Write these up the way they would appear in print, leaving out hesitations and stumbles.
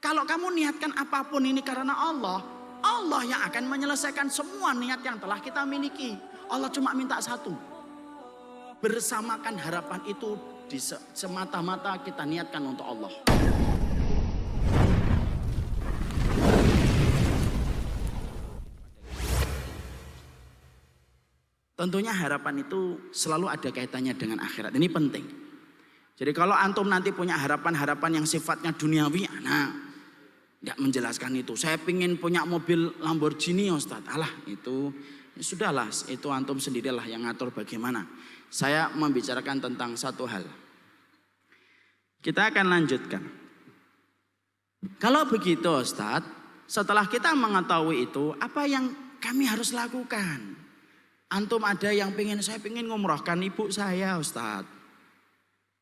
Kalau kamu niatkan apapun ini karena Allah, Allah yang akan menyelesaikan semua niat yang telah kita miliki. Allah cuma minta satu. Bersamakan harapan itu semata-mata kita niatkan untuk Allah. Tentunya harapan itu selalu ada kaitannya dengan akhirat. Ini penting. Jadi kalau antum nanti punya harapan-harapan yang sifatnya duniawi, nah tidak menjelaskan itu. Saya pingin punya mobil Lamborghini Ustaz. Alah itu ya sudahlah, itu antum sendirilah yang ngatur bagaimana. Saya membicarakan tentang satu hal. Kita akan lanjutkan. Kalau begitu Ustaz, setelah kita mengetahui itu, apa yang kami harus lakukan? Antum ada yang saya pingin ngumrohkan ibu saya Ustaz.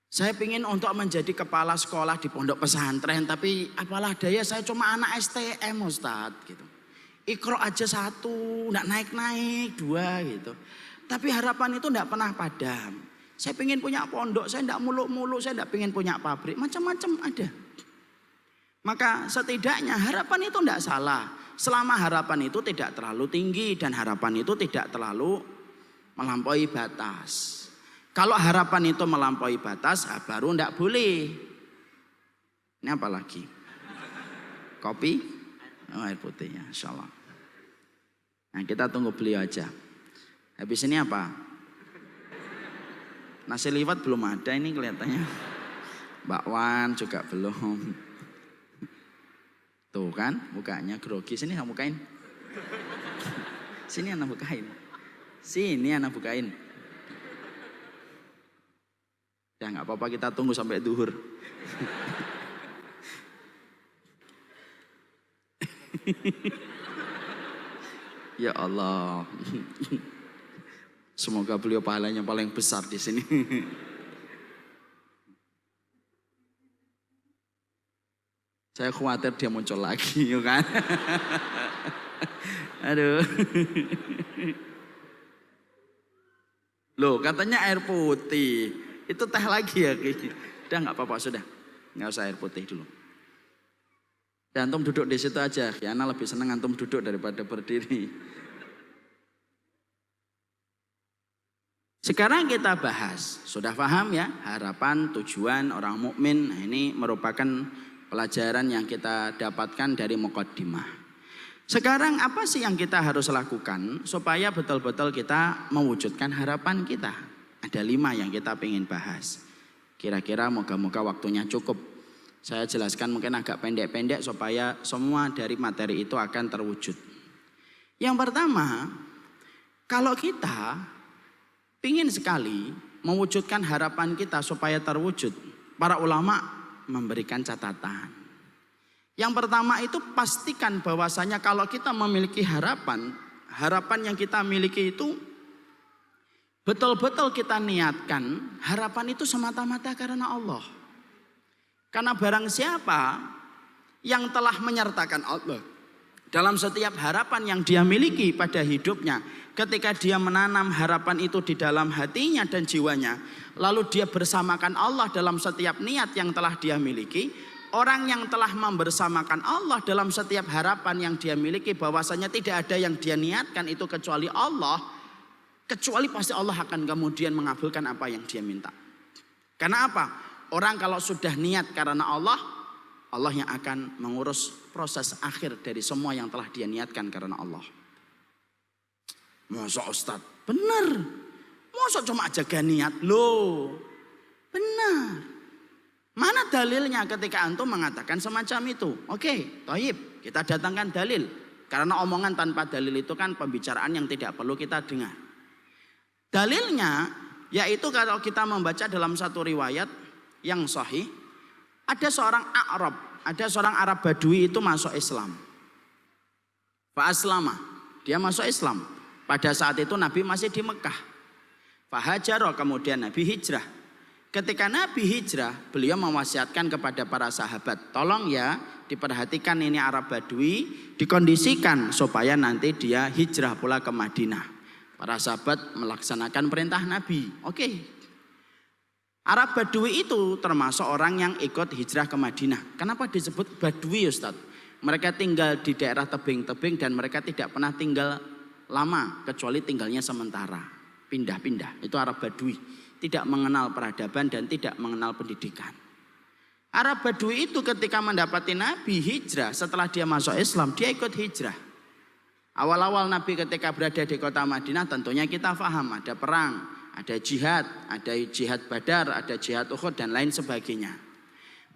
Saya pingin untuk menjadi kepala sekolah di pondok pesantren, tapi apalah daya saya cuma anak STM Ustadz gitu. Iqra aja 1, enggak naik-naik 2 gitu. Tapi harapan itu enggak pernah padam. Saya pingin punya pondok, saya enggak muluk-muluk, saya enggak pingin punya pabrik, macam-macam ada. Maka setidaknya harapan itu enggak salah, selama harapan itu tidak terlalu tinggi dan harapan itu tidak terlalu melampaui batas. Kalau harapan itu melampaui batas, baru tidak boleh. Ini apa lagi? Kopi? Oh, air putih ya, insya Allah. Nah, kita tunggu beliau aja. Habis ini apa? Nasi liwet belum ada ini kelihatannya. Bakwan juga belum. Tuh kan, mukanya grogi. Sini anak bukain. Sini anak bukain. Sini anak bukain. Ya nggak apa-apa, kita tunggu sampai duhur. Ya Allah. Semoga beliau pahalanya paling besar di sini. Saya khawatir dia muncul lagi, kan? Aduh. Loh, katanya air putih. Itu teh lagi ya, udah nggak apa-apa sudah, nggak usah air putih dulu. Dan antum duduk di situ aja, Kiana lebih senang antum duduk daripada berdiri. Sekarang kita bahas, sudah paham ya harapan, tujuan orang mukmin. Nah, ini merupakan pelajaran yang kita dapatkan dari muqaddimah. Sekarang apa sih yang kita harus lakukan supaya betul-betul kita mewujudkan harapan kita? Ada 5 yang kita ingin bahas. Kira-kira moga-moga waktunya cukup. Saya jelaskan mungkin agak pendek-pendek supaya semua dari materi itu akan terwujud. Yang pertama, kalau kita ingin sekali mewujudkan harapan kita supaya terwujud, para ulama memberikan catatan. Yang pertama itu pastikan bahwasanya kalau kita memiliki harapan, harapan yang kita miliki itu betul-betul kita niatkan harapan itu semata-mata karena Allah. Karena barang siapa yang telah menyertakan Allah dalam setiap harapan yang dia miliki pada hidupnya, ketika dia menanam harapan itu di dalam hatinya dan jiwanya, lalu dia bersamakan Allah dalam setiap niat yang telah dia miliki, orang yang telah membersamakan Allah dalam setiap harapan yang dia miliki, bahwasanya tidak ada yang dia niatkan itu kecuali Allah, kecuali pasti Allah akan kemudian mengabulkan apa yang dia minta. Karena apa? Orang kalau sudah niat karena Allah, Allah yang akan mengurus proses akhir dari semua yang telah dia niatkan karena Allah. Masa Ustaz? Benar. Masa cuma jaga niat? Loh, benar. Mana dalilnya ketika antum mengatakan semacam itu? Oke, thayyib, kita datangkan dalil. Karena omongan tanpa dalil itu kan pembicaraan yang tidak perlu kita dengar. Dalilnya yaitu kalau kita membaca dalam satu riwayat yang sahih, ada seorang Arab, ada seorang Arab Badui itu masuk Islam. Fa'aslama, dia masuk Islam. Pada saat itu Nabi masih di Mekah. Fahajaro, kemudian Nabi hijrah. Ketika Nabi hijrah, beliau mewasiatkan kepada para sahabat, tolong ya diperhatikan ini Arab Badui, dikondisikan supaya nanti dia hijrah pula ke Madinah. Para sahabat melaksanakan perintah Nabi. Oke. Arab Badui itu termasuk orang yang ikut hijrah ke Madinah. Kenapa disebut Badui, Ustaz? Mereka tinggal di daerah tebing-tebing dan mereka tidak pernah tinggal lama, kecuali tinggalnya sementara, pindah-pindah. Itu Arab Badui, tidak mengenal peradaban dan tidak mengenal pendidikan. Arab Badui itu ketika mendapati Nabi hijrah, setelah dia masuk Islam, dia ikut hijrah. Awal-awal Nabi ketika berada di kota Madinah, tentunya kita paham ada perang, ada jihad Badar, ada jihad Uhud dan lain sebagainya.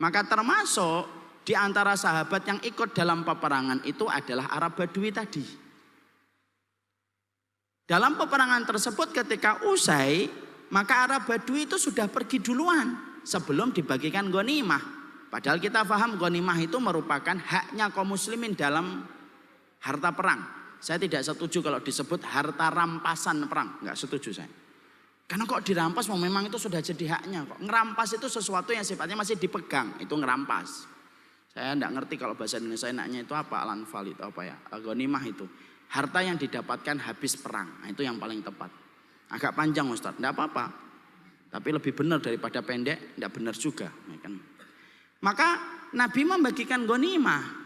Maka termasuk di antara sahabat yang ikut dalam peperangan itu adalah Arab Badui tadi. Dalam peperangan tersebut ketika usai, maka Arab Badui itu sudah pergi duluan sebelum dibagikan ghanimah. Padahal kita paham ghanimah itu merupakan haknya kaum muslimin dalam harta perang. Saya tidak setuju kalau disebut harta rampasan perang, enggak setuju saya. Karena kok dirampas memang itu sudah jadi haknya kok. Ngerampas itu sesuatu yang sifatnya masih dipegang, itu ngerampas. Saya enggak ngerti kalau bahasa Indonesia enaknya itu apa, al-anfal itu apa ya, ghanimah itu. Harta yang didapatkan habis perang, nah, itu yang paling tepat. Agak panjang Ustaz, enggak apa-apa. Tapi lebih benar daripada pendek, enggak benar juga. Ya kan? Maka Nabi membagikan ghanimah.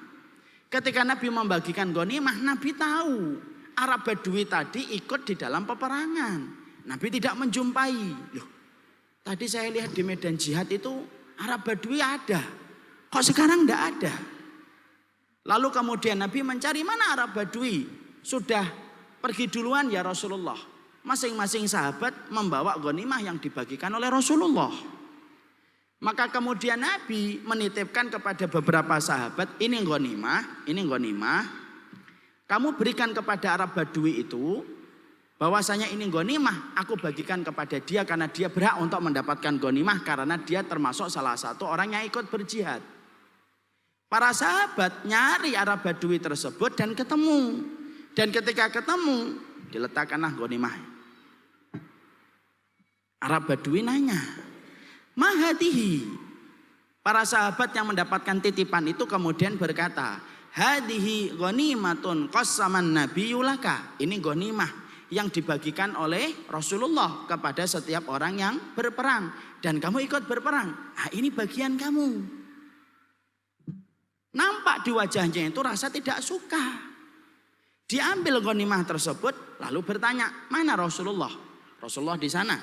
Ketika Nabi membagikan ghanimah, Nabi tahu Arab Badui tadi ikut di dalam peperangan. Nabi tidak menjumpai. Loh, tadi saya lihat di medan jihad itu Arab Badui ada. Kok sekarang enggak ada? Lalu kemudian Nabi mencari mana Arab Badui. Sudah pergi duluan ya Rasulullah. Masing-masing sahabat membawa ghanimah yang dibagikan oleh Rasulullah. Maka kemudian Nabi menitipkan kepada beberapa sahabat, ini ghanimah. Kamu berikan kepada Arab Badui itu, bahwasanya ini ghanimah, aku bagikan kepada dia karena dia berhak untuk mendapatkan ghanimah karena dia termasuk salah satu orang yang ikut berjihad. Para sahabat nyari Arab Badui tersebut dan ketemu. Dan ketika ketemu, diletakkanlah ghanimah. Arab Badui nanya, mahadihi. Para sahabat yang mendapatkan titipan itu kemudian berkata, hadihi ghanimatun qassaman nabiyyu laka. Ini ghanimah yang dibagikan oleh Rasulullah kepada setiap orang yang berperang. Dan kamu ikut berperang. Nah, ini bagian kamu. Nampak di wajahnya itu rasa tidak suka. Diambil ghanimah tersebut lalu bertanya, mana Rasulullah? Rasulullah di sana.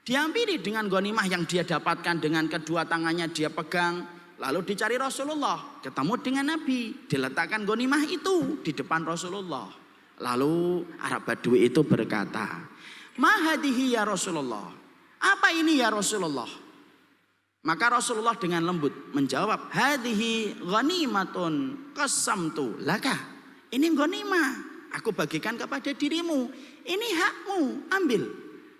Diambil dengan ghanimah yang dia dapatkan dengan kedua tangannya dia pegang. Lalu dicari Rasulullah. Ketemu dengan Nabi. Diletakkan ghanimah itu di depan Rasulullah. Lalu Arab Badui itu berkata, mahadihi ya Rasulullah. Apa ini ya Rasulullah? Maka Rasulullah dengan lembut menjawab, hadihi ghanimatun qasamtu laka. Ini ghanimah, aku bagikan kepada dirimu. Ini hakmu, ambil.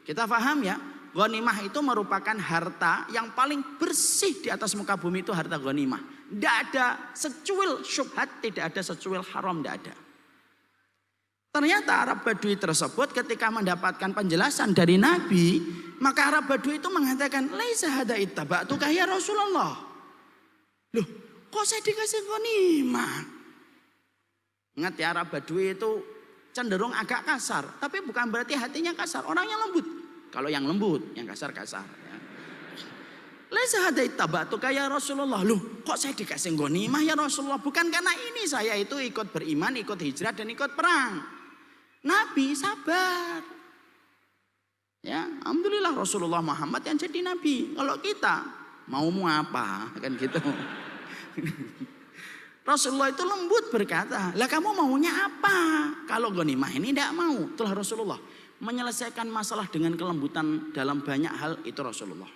Kita paham ya, ghanimah itu merupakan harta yang paling bersih di atas muka bumi, itu harta ghanimah. Tidak ada secuil syubhat, tidak ada secuil haram, tidak ada. Ternyata Arab Badui tersebut ketika mendapatkan penjelasan dari Nabi, maka Arab Badui itu mengatakan, laisa hada ittaba'tuka ya Rasulullah. Loh, kok saya dikasih ghanimah? Ingat ya, Arab Badui itu cenderung agak kasar, tapi bukan berarti hatinya kasar. Orangnya lembut. Kalau yang lembut, yang kasar-kasar. Ya. Laisa hada ittaba'tuka ya Rasulullah. Loh, kok saya dikasih ghanimah ya Rasulullah? Bukan karena ini saya itu ikut beriman, ikut hijrah dan ikut perang. Nabi sabar. Ya, alhamdulillah Rasulullah Muhammad yang jadi nabi. Kalau kita mau apa? Kan gitu. Rasulullah itu lembut berkata, lah kamu maunya apa? Kalau ghanimah ini tidak mau. Itulah Rasulullah. Menyelesaikan masalah dengan kelembutan dalam banyak hal, itu Rasulullah.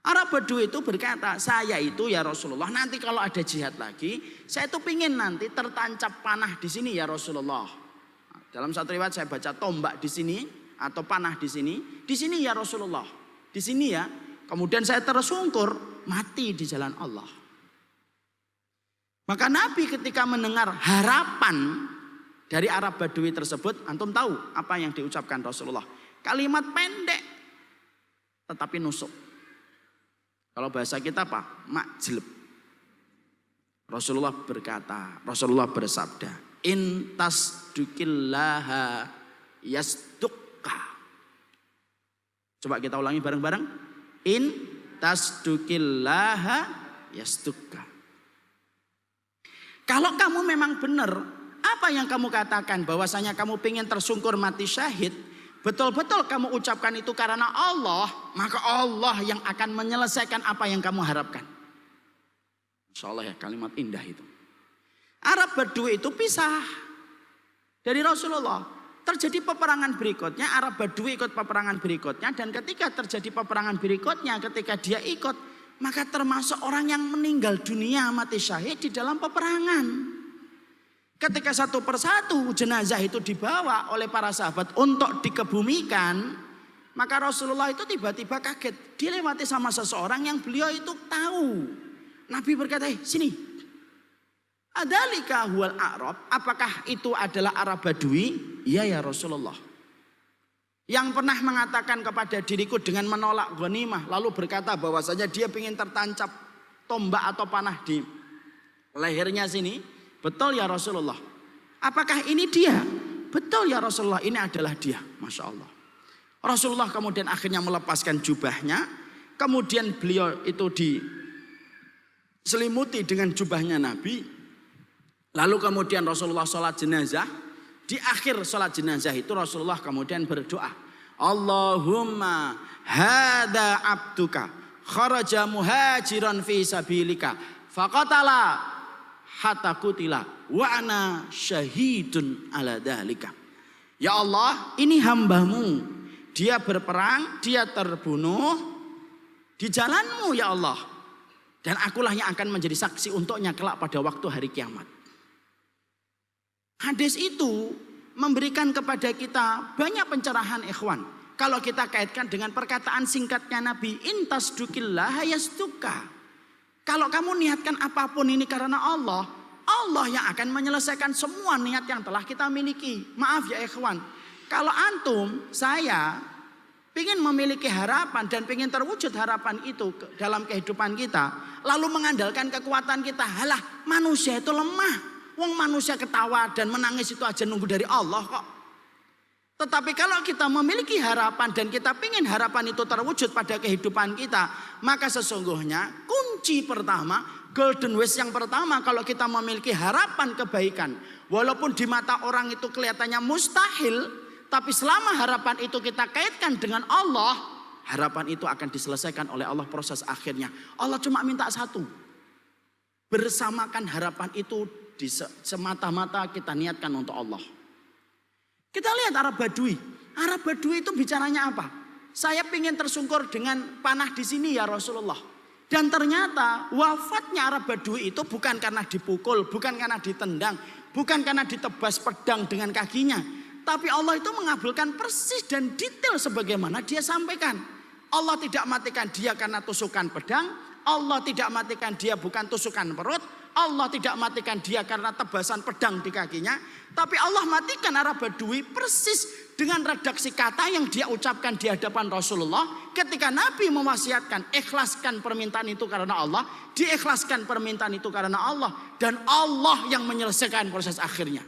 Arab Badui itu berkata, saya itu ya Rasulullah, nanti kalau ada jihad lagi, saya itu pingin nanti tertancap panah di sini ya Rasulullah. Dalam satu riwayat saya baca tombak di sini atau panah di sini ya Rasulullah. Di sini ya, kemudian saya tersungkur, mati di jalan Allah. Maka Nabi ketika mendengar harapan dari Arab Badui tersebut, antum tahu apa yang diucapkan Rasulullah? Kalimat pendek tetapi nusuk. Kalau bahasa kita apa? Makjleb. Rasulullah berkata, Rasulullah bersabda, in tasdukillaha yasdukka. Coba kita ulangi bareng-bareng. In tasduqillaha yasdukka. Kalau kamu memang benar, apa yang kamu katakan bahwasanya kamu pengen tersungkur mati syahid, betul-betul kamu ucapkan itu karena Allah, maka Allah yang akan menyelesaikan apa yang kamu harapkan. Insya Allah ya, kalimat indah itu. Arab Badui itu pisah dari Rasulullah. Terjadi peperangan berikutnya, Arab Badui ikut peperangan berikutnya, dan ketika terjadi peperangan berikutnya, ketika dia ikut, maka termasuk orang yang meninggal dunia mati syahid di dalam peperangan. Ketika satu persatu jenazah itu dibawa oleh para sahabat untuk dikebumikan, maka Rasulullah itu tiba-tiba kaget. Dilewati sama seseorang yang beliau itu tahu. Nabi berkata, sini. Adzalika huwal A'rab, apakah itu adalah Arab Badui? Iya ya Rasulullah. Yang pernah mengatakan kepada diriku dengan menolak ghanimah, lalu berkata bahwasanya dia ingin tertancap tombak atau panah di lehernya sini. Betul ya Rasulullah. Apakah ini dia? Betul ya Rasulullah, ini adalah dia. Masya Allah. Rasulullah kemudian akhirnya melepaskan jubahnya. Kemudian beliau itu diselimuti dengan jubahnya Nabi. Lalu kemudian Rasulullah sholat jenazah. Di akhir sholat jenazah itu Rasulullah kemudian berdoa, Allahumma hada abduka kharaja muhajiran fi sabilika faqatala hatta qutila wa ana syahidun ala dhalika. Ya Allah, ini hambamu, dia berperang, dia terbunuh di jalanmu ya Allah, dan akulah yang akan menjadi saksi untuknya kelak pada waktu hari kiamat. Hadis itu memberikan kepada kita banyak pencerahan ikhwan. Kalau kita kaitkan dengan perkataan singkatnya Nabi, intas dukillaha yasduka. Kalau kamu niatkan apapun ini karena Allah, Allah yang akan menyelesaikan semua niat yang telah kita miliki. Maaf ya ikhwan, kalau antum, saya ingin memiliki harapan dan ingin terwujud harapan itu dalam kehidupan kita, lalu mengandalkan kekuatan kita, halah manusia itu lemah. Wong manusia ketawa dan menangis itu aja nunggu dari Allah kok. Tetapi kalau kita memiliki harapan dan kita ingin harapan itu terwujud pada kehidupan kita, maka sesungguhnya kunci pertama, golden ways yang pertama kalau kita memiliki harapan kebaikan, walaupun di mata orang itu kelihatannya mustahil, tapi selama harapan itu kita kaitkan dengan Allah, harapan itu akan diselesaikan oleh Allah proses akhirnya. Allah cuma minta satu, bersamakan harapan itu semata-mata kita niatkan untuk Allah. Kita lihat Arab Badui. Arab Badui itu bicaranya apa? Saya ingin tersungkur dengan panah di sini ya Rasulullah. Dan ternyata wafatnya Arab Badui itu bukan karena dipukul, bukan karena ditendang, bukan karena ditebas pedang dengan kakinya. Tapi Allah itu mengabulkan persis dan detail sebagaimana dia sampaikan. Allah tidak matikan dia karena tusukan pedang. Allah tidak matikan dia bukan tusukan perut. Allah tidak matikan dia karena tebasan pedang di kakinya. Tapi Allah matikan Arab Badui persis dengan redaksi kata yang dia ucapkan di hadapan Rasulullah. Ketika Nabi mewasiatkan, ikhlaskan permintaan itu karena Allah. Diikhlaskan permintaan itu karena Allah. Dan Allah yang menyelesaikan proses akhirnya.